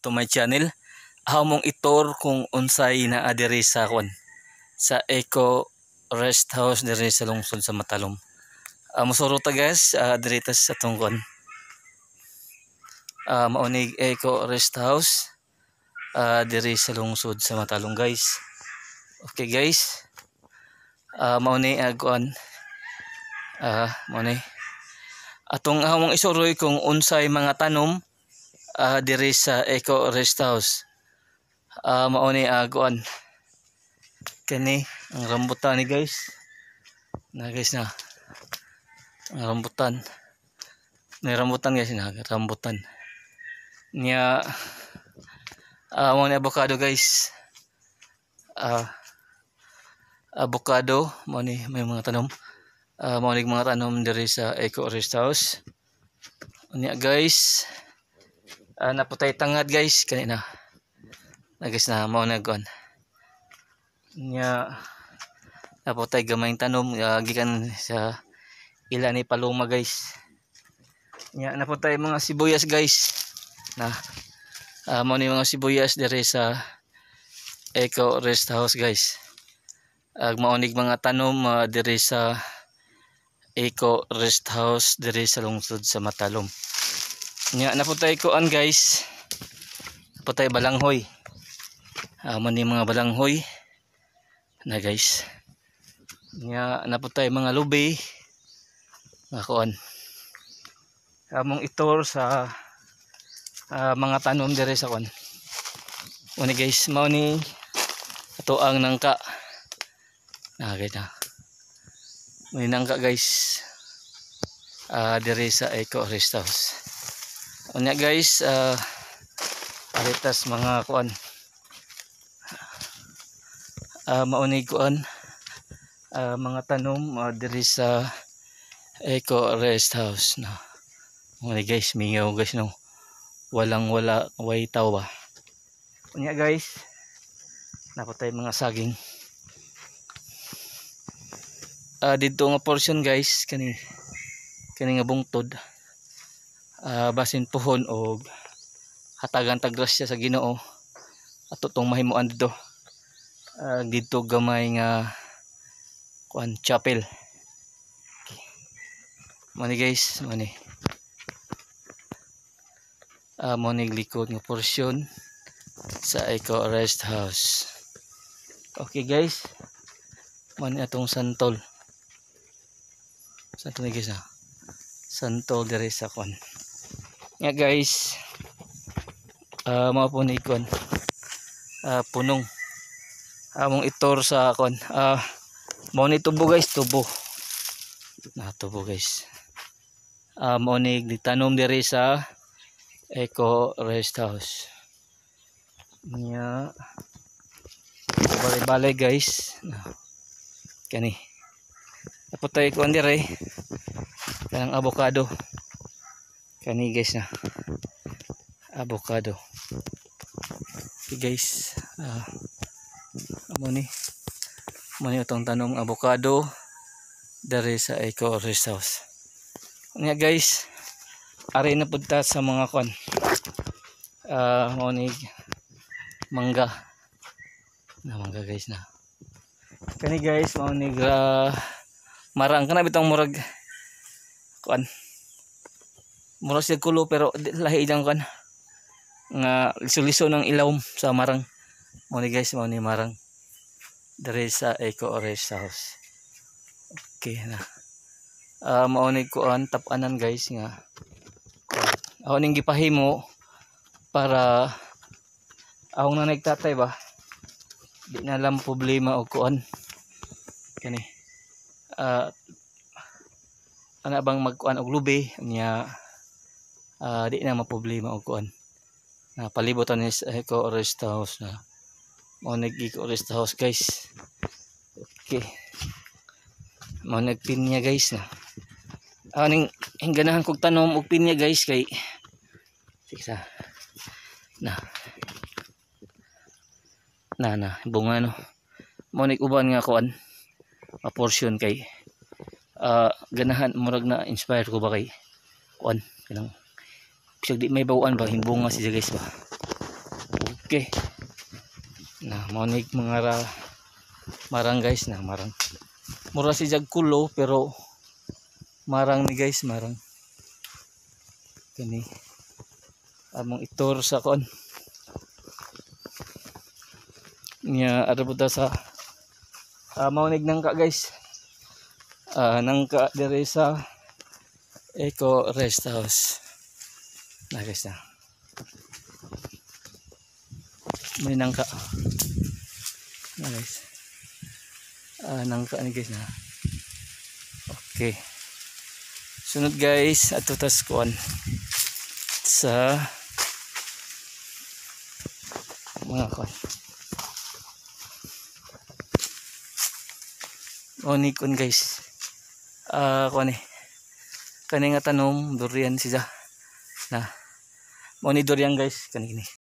to my channel. Hamong itor kung unsay naa diri sa kwan sa Eco Rest House diri sa lungsod sa Matalom. Mosuro ta guys, diri ta sa atong kwan. Maunig Eco Rest House diri sa lungsod sa Matalom guys. Okay guys. Mauni kwan. Mauni atong hamong isuroy kung unsay mga tanom diri sa Eco Rest House. Mauni kuan kani ang rambutan ni guys. Na guys na. Ang rambutan. May rambutan guys na, rambutan. Nya mauni avocado guys. Avocado mauni may mga tanom. Mauni mga tanom diri sa Eco Rest House. Nya guys, naputay tangad guys kanina. Guys na mao na gon. Nya naputay gamayng tanom gikan sa ila ni paluma guys. Nya naputay mga sibuyas guys. Na mao ni mga sibuyas diri sa Eco Rest House guys. Maunig mga tanom diri sa Eco Rest House diri sa lungsod sa Matalom. Nya naputay kuan guys. Naputay balanghoy. Mani mga balanghoy na guys. Nya naputay mga lubi. Nga kuan. Among itor sa mga tanom diri sa kuan. Mani guys, mao ni ato ang nangka. Nakita. May nangka guys diri sa Eco Rest House. Unya guys, paritas mga kuan. Maunig kuan mga tanom diri sa Eco Rest House na. Unya guys, mingaw guys no. Wala way tawa. Unya guys, napatay mga saging. Dito nga portion guys kani nga bungtod basin pohon og hatagan ta grasya sa Ginoo ato tong mahimuan dito. Dito gamay nga kuan chapel. Okay. Mani guys, mani mani likod nga portion sa Eco Rest House. Okay guys, mani atong santol. Santol guys na. Santol diri sa kwan. Nga guys, mao po ni kwan. Punong. Among itor sa kwan. Mao ni tubo guys, tubo. Na tubo guys. Mao ni ditanom diri sa Eco Rest House. Nya balay-balay guys. Kani. Naputay ko dire kanang avocado. Kani guys na. Avocado. Okay guys. Amo ni itong tanong avocado dari sa Eco Rest House. Nya guys, ari na punta sa mga kwan. Mao ni mangga. Na mangga guys na. Kani guys, mao ni marang kana bitong murag kuan. Murag siya kulo pero lahi lang kuan. Nga liso-liso ng ilawom sa marang. Mao ni guys, mao ni marang diri sa Eco Rest House. Okay na. Mao ni kuan tap-anan guys nga. Ako ning gipahimo para akong nanay tatay ba. Di na lang problema og kuan. Kani. Ana bang magkuan og lubi nya di na maproblema og kuan. Na palibutan ni Eco Rest House na. Mao Eco Rest House guys. Okay. Mao pinya guys na. Aning hingganahan kog tanom og pinya guys kay siksa. Na bunga no. Mao uban nga kuan. Portion kay ganahan murag na inspired ko ba kay kuan kanang bisag di may bawaan ba himbunga siya guys ba. Okay. Na monig mga marang guys na marang. Mura si jag kulo pero marang ni guys, marang. Kani among itur sa kon. Nya ada buta sa monig nangka guys. Nangka dire sa Eco Rest House. Na guys na. May nangka. Na guys. Nangka ni guys na. Okay. Sunod guys, ato tas kuan sa mga kuan. Oni kun guys. Kuan ni. Kani nga tanom durian siya. Na. Moni durian guys, kani